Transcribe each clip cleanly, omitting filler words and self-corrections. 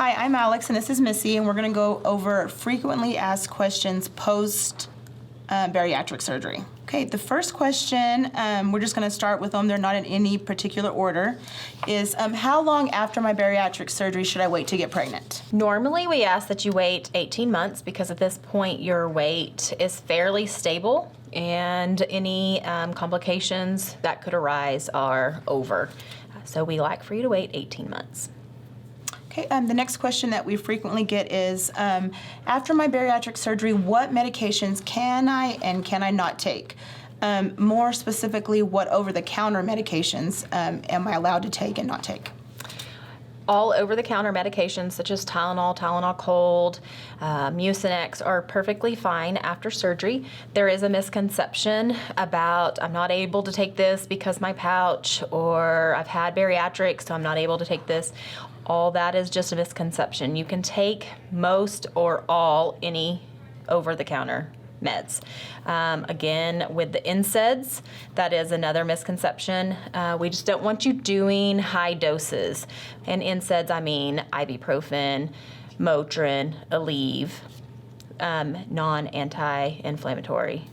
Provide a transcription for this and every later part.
Hi, I'm Alex, and this is Missy, and we're going to go over frequently asked questions post bariatric surgery. Okay, the first question, we're just going to start with them. They're not in any particular order. Is how long after my bariatric surgery should I wait to get pregnant? Normally, we ask that you wait 18 months because at this point your weight is fairly stable and any complications that could arise are over. So we like for you to wait 18 months. Okay, the next question that we frequently get is, after my bariatric surgery, what medications can I and can I not take? More specifically, what over-the-counter medications am I allowed to take and not take? All over-the-counter medications such as Tylenol, Tylenol Cold, Mucinex are perfectly fine after surgery. There is a misconception about I'm not able to take this because my pouch, or I've had bariatrics so I'm not able to take this. All that is just a misconception. You can take most or all any over-the-counter meds. Again, with the NSAIDs, that is another misconception. We just don't want you doing high doses. And NSAIDs, I mean ibuprofen, Motrin, Aleve, non-anti-inflammatory.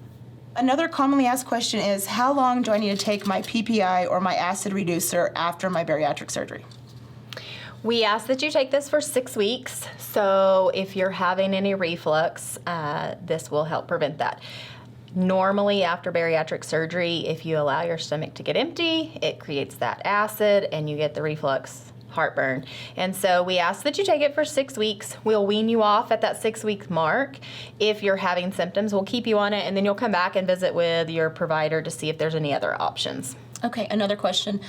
Another commonly asked question is, how long do I need to take my PPI or my acid reducer after my bariatric surgery? We ask that you take this for 6 weeks, so if you're having any reflux, this will help prevent that. Normally, after bariatric surgery, if you allow your stomach to get empty, it creates that acid and you get the reflux, heartburn. And so we ask that you take it for 6 weeks. We'll wean you off at that 6-week mark. If you're having symptoms, we'll keep you on it, and then you'll come back and visit with your provider to see if there's any other options. Okay, another question.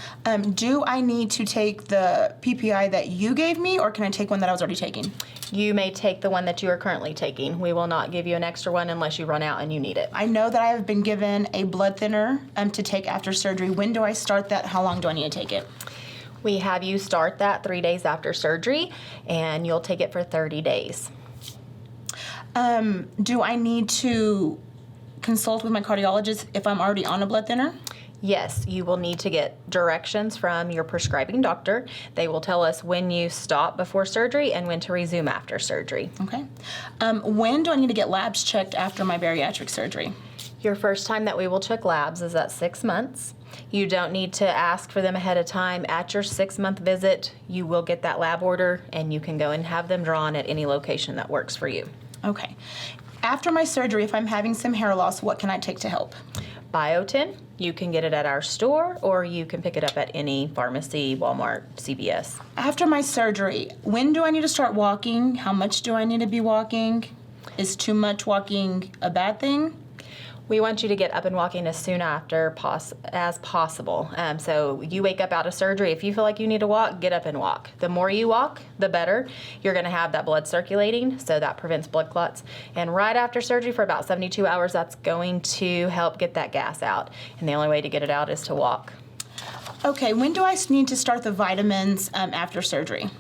Do I need to take the PPI that you gave me, or can I take one that I was already taking? You may take the one that you are currently taking. We will not give you an extra one unless you run out and you need it. I know that I have been given a blood thinner to take after surgery. When do I start that? How long do I need to take it? We have you start that 3 days after surgery, and you'll take it for 30 days. Do I need to consult with my cardiologist if I'm already on a blood thinner? Yes, you will need to get directions from your prescribing doctor. They will tell us when you stop before surgery and when to resume after surgery. Okay. When do I need to get labs checked after my bariatric surgery? Your first time that we will check labs is at 6 months. You don't need to ask for them ahead of time. At your 6-month visit, you will get that lab order and you can go and have them drawn at any location that works for you. Okay. After my surgery, if I'm having some hair loss, what can I take to help? Biotin, you can get it at our store or you can pick it up at any pharmacy, Walmart, CVS. After my surgery, when do I need to start walking? How much do I need to be walking? Is too much walking a bad thing? We want you to get up and walking as soon after as possible. So you wake up out of surgery, if you feel like you need to walk, get up and walk. The more you walk, the better. You're gonna have that blood circulating, so that prevents blood clots. And right after surgery for about 72 hours, that's going to help get that gas out. And the only way to get it out is to walk. Okay, when do I need to start the vitamins after surgery?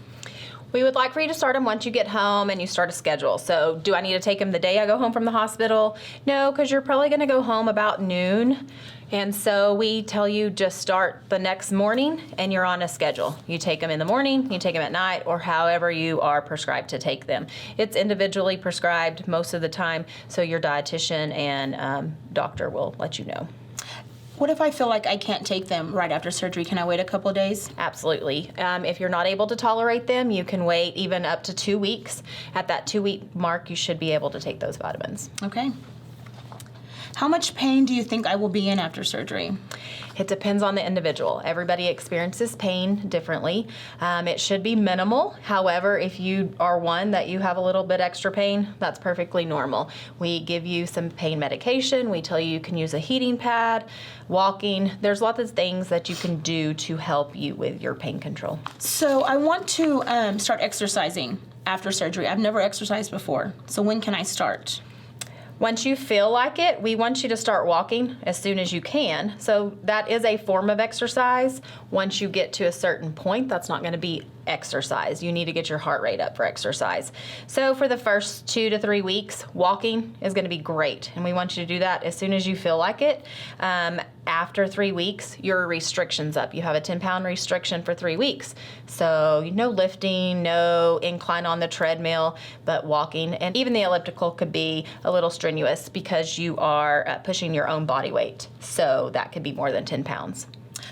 We would like for you to start them once you get home and you start a schedule. So do I need to take them the day I go home from the hospital? No, because you're probably going to go home about noon. And so we tell you just start the next morning and you're on a schedule. You take them in the morning, you take them at night, or however you are prescribed to take them. It's individually prescribed most of the time, so your dietitian and doctor will let you know. What if I feel like I can't take them right after surgery? Can I wait a couple of days? Absolutely. If you're not able to tolerate them, you can wait even up to 2 weeks. At that 2-week mark, you should be able to take those vitamins. Okay. How much pain do you think I will be in after surgery? It depends on the individual. Everybody experiences pain differently. It should be minimal. However, if you are one that you have a little bit extra pain, that's perfectly normal. We give you some pain medication. We tell you can use a heating pad, walking. There's lots of things that you can do to help you with your pain control. So I want to start exercising after surgery. I've never exercised before. So when can I start? Once you feel like it, we want you to start walking as soon as you can. So that is a form of exercise. Once you get to a certain point, that's not going to be exercise. You need to get your heart rate up for exercise. So for the first 2 to 3 weeks, walking is going to be great. And we want you to do that as soon as you feel like it. After 3 weeks, your restriction's up. You have a 10-pound restriction for 3 weeks. So no lifting, no incline on the treadmill, but walking. And even the elliptical could be a little strenuous because you are pushing your own body weight. So that could be more than 10 pounds.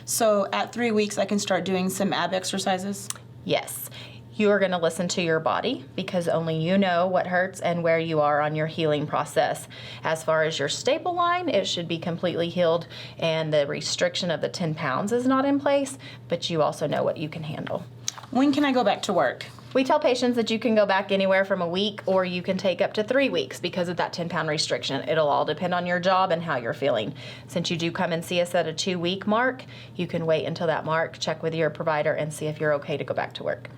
So at 3 weeks, I can start doing some ab exercises? Yes. You are going to listen to your body because only you know what hurts and where you are on your healing process. As far as your staple line, it should be completely healed and the restriction of the 10 pounds is not in place, but you also know what you can handle. When can I go back to work? We tell patients that you can go back anywhere from a week or you can take up to 3 weeks because of that 10-pound restriction. It'll all depend on your job and how you're feeling. Since you do come and see us at a 2-week mark, you can wait until that mark, check with your provider, and see if you're okay to go back to work.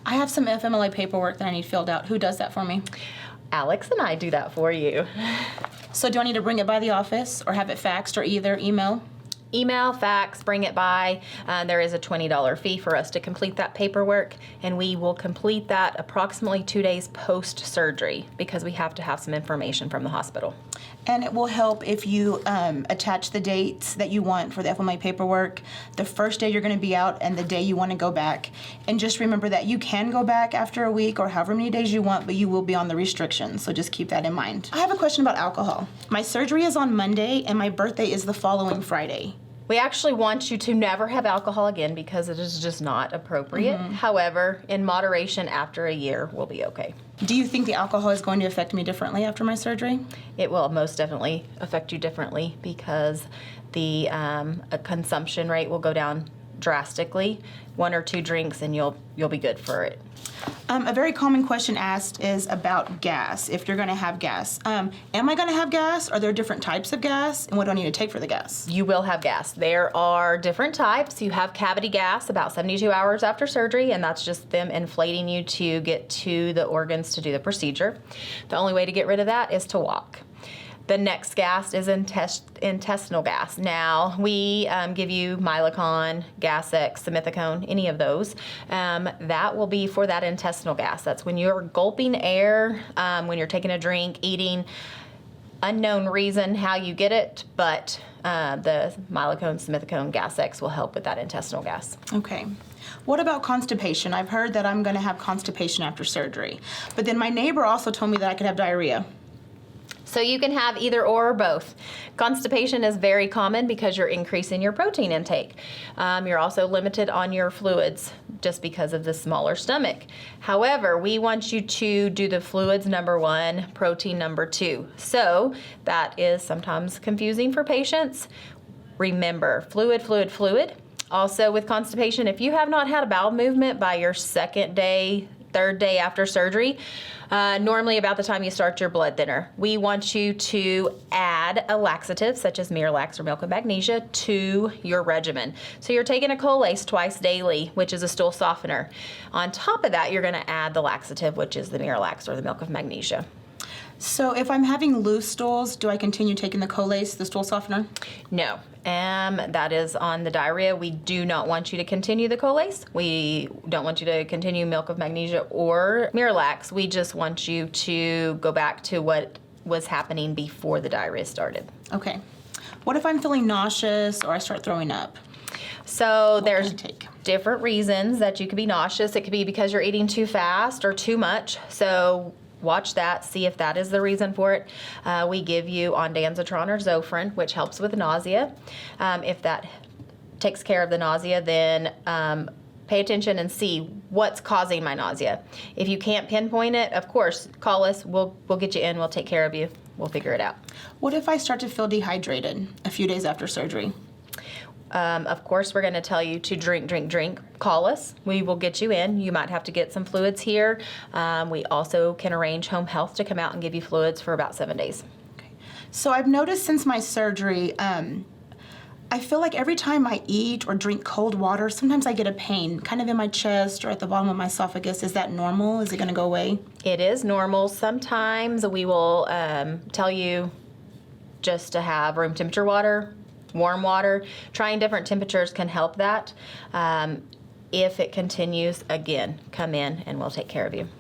I have some FMLA paperwork that I need filled out. Who does that for me? Alex and I do that for you. So do I need to bring it by the office or have it faxed or either email? Email, fax, bring it by. There is a $20 fee for us to complete that paperwork, and we will complete that approximately 2 days post-surgery because we have to have some information from the hospital. And it will help if you attach the dates that you want for the FMLA paperwork, the first day you're going to be out, and the day you want to go back. And just remember that you can go back after a week or however many days you want, but you will be on the restrictions, so just keep that in mind. I have a question about alcohol. My surgery is on Monday, and my birthday is the following Friday. We actually want you to never have alcohol again because it is just not appropriate. However, in moderation after a year, we'll be okay. Do you think the alcohol is going to affect me differently after my surgery? It will most definitely affect you differently because the consumption rate will go down drastically. 1 or 2 drinks and you'll be good for it. A very common question asked is about gas, if you're going to have gas. Am I going to have gas? Are there different types of gas? And what do I need to take for the gas? You will have gas. There are different types. You have cavity gas about 72 hours after surgery, and that's just them inflating you to get to the organs to do the procedure. The only way to get rid of that is to walk. The next gas is intestinal gas. Now, we give you Milacon, Gas-X, Simethicone, any of those. That will be for that intestinal gas. That's when you're gulping air, when you're taking a drink, eating. Unknown reason how you get it, but the Milacon, Simethicone, Gas-X will help with that intestinal gas. Okay. What about constipation? I've heard that I'm going to have constipation after surgery. But then my neighbor also told me that I could have diarrhea. So you can have either or both. Constipation is very common because you're increasing your protein intake. You're also limited on your fluids just because of the smaller stomach. However, we want you to do the fluids number 1, protein number 2. So that is sometimes confusing for patients. Remember, fluid, fluid, fluid. Also with constipation, if you have not had a bowel movement by your 2nd day, 3rd day after surgery, normally about the time you start your blood thinner, we want you to add a laxative such as Miralax or milk of magnesia to your regimen. So you're taking a Colace twice daily, which is a stool softener. On top of that, you're going to add the laxative, which is the Miralax or the milk of magnesia. So if I'm having loose stools, do I continue taking the Colace, the stool softener? No. That is on the diarrhea. We do not want you to continue the Colace. We don't want you to continue milk of magnesia or Miralax. We just want you to go back to what was happening before the diarrhea started. Okay. What if I'm feeling nauseous or I start throwing up? So there's can I take? different reasons that you could be nauseous. It could be because you're eating too fast or too much. So watch that, see if that is the reason for it. We give you ondansetron or Zofran, which helps with nausea. If that takes care of the nausea, then pay attention and see what's causing my nausea. If you can't pinpoint it, of course, call us. We'll get you in. We'll take care of you. We'll figure it out. What if I start to feel dehydrated a few days after surgery? Of course, we're going to tell you to drink, drink, drink. Call us. We will get you in. You might have to get some fluids here. We also can arrange home health to come out and give you fluids for about 7 days. Okay. So I've noticed since my surgery, I feel like every time I eat or drink cold water, sometimes I get a pain kind of in my chest or at the bottom of my esophagus. Is that normal? Is it going to go away? It is normal. Sometimes we will tell you just to have room temperature water, warm water. Trying different temperatures can help that. If it continues, again, come in and we'll take care of you.